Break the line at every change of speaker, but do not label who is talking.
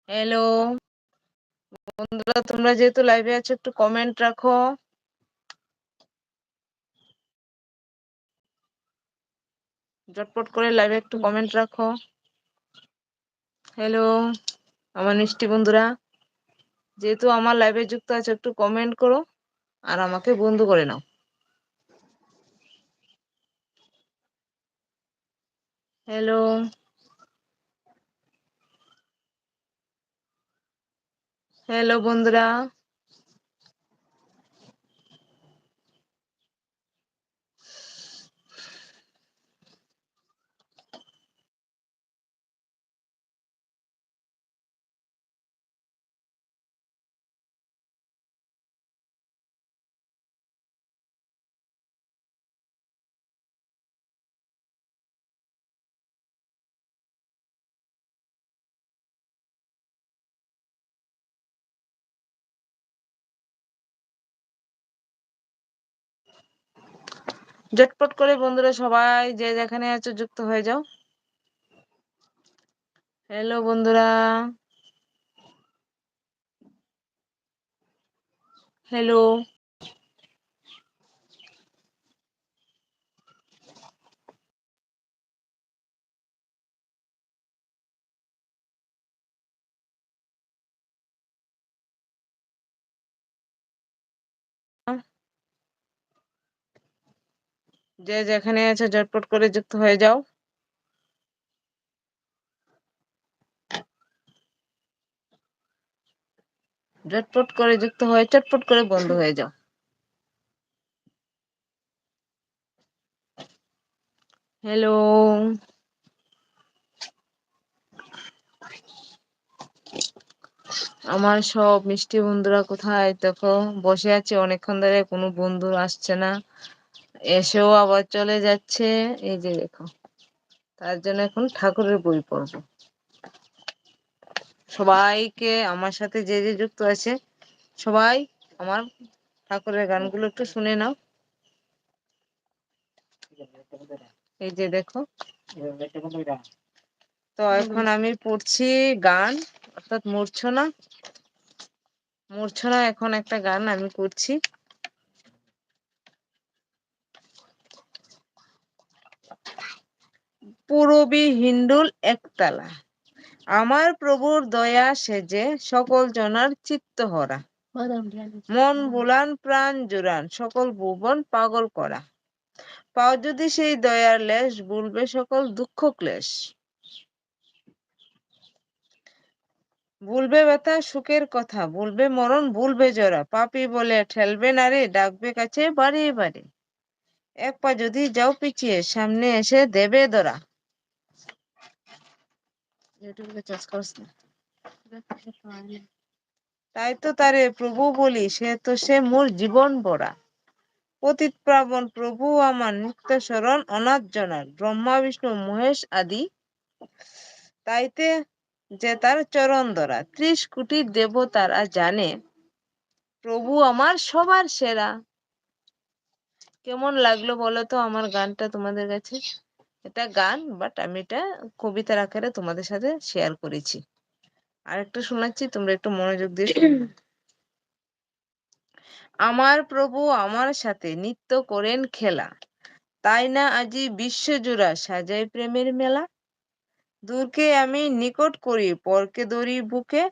Hello বন্ধুরা, তোমরা যেহেতু লাইভে আছো একটু কমেন্ট রাখো। ঝটপট করে লাইভে একটু কমেন্ট রাখো। হ্যালো আমার মিষ্টি বন্ধুরা, যেহেতু আমার লাইভে যুক্ত আছে একটু কমেন্ট করো আর আমাকে বন্ধু করে নাও। হ্যালো হ্যালো বন্ধুরা, ঝটপট করে বন্ধুরা সবাই যে যেখানে আছো যুক্ত হয়ে যাও। হ্যালো বন্ধুরা, হ্যালো যে যেখানে আছো ঝটপট করে যুক্ত হয়ে যাও। ঝটপট করে যুক্ত হয়ে চটপট করে বন্ধ হয়ে যাও। হ্যালো আমার সব মিষ্টি বন্ধুরা কোথায়? দেখো বসে আছে অনেকক্ষণ ধরে, কোনো বন্ধু আসছে না, এসেও আবার চলে যাচ্ছে। এই যে দেখো, তার জন্য এখন ঠাকুরের বই পড়বো। সবাইকে আমার সাথে যে যে যুক্ত আছে সবাই আমার ঠাকুরের গানগুলো একটু শুনে নাও। এই যে দেখো, তো এখন আমি পড়ছি গান, অর্থাৎ মূর্ছনা। মূর্ছনা এখন একটা গান আমি করছি। পূরবী হিন্ডুল একতলা, আমার প্রভুর দয়া সেজে সকল জনার চিত্ত হরা, মন বুলান প্রাণ জুড়ান সকল ভুবন পাগল করা, পাও যদি সেই দয়ার লেশ ভুলবে সকল দুঃখ ক্লেশ, ভুলবে ব্যথা সুখের কথা, ভুলবে মরণ ভুলবে জরা, পাপী বলে ঠেলবে নারে ডাকবে কাছে বাড়ি বাড়ি, এক পা যদি যাও পিছিয়ে সামনে এসে দেবে ধরা। তাই তো তারে প্রভু বলি, সে তো সে মোর জীবন ভরা, পতিত পাবন প্রভু আমার নিত্য শরণ অনাথ জনার, ব্রহ্মা বিষ্ণু মহেশ আদি তাইতে যে তার চরণ ধরা, 30 কোটি দেবতারা জানে প্রভু আমার সবার সেরা। কেমন লাগলো বলো তো আমার গানটা তোমাদের কাছে? এটা গান, বাট আমি এটা কবিতার আকারে তোমাদের সাথে শেয়ার করেছি। আর একটু শোনাচ্ছি, তোমরা একটু মনোযোগ দিয়ে শুনবে। আমার প্রভু আমার সাথে নিত্য করেন খেলা, তাই না আজি বিশ্বজোড়া সাজাই প্রেমের মেলা, দূরকে আমি নিকট করি পরকে দড়ি বুকে,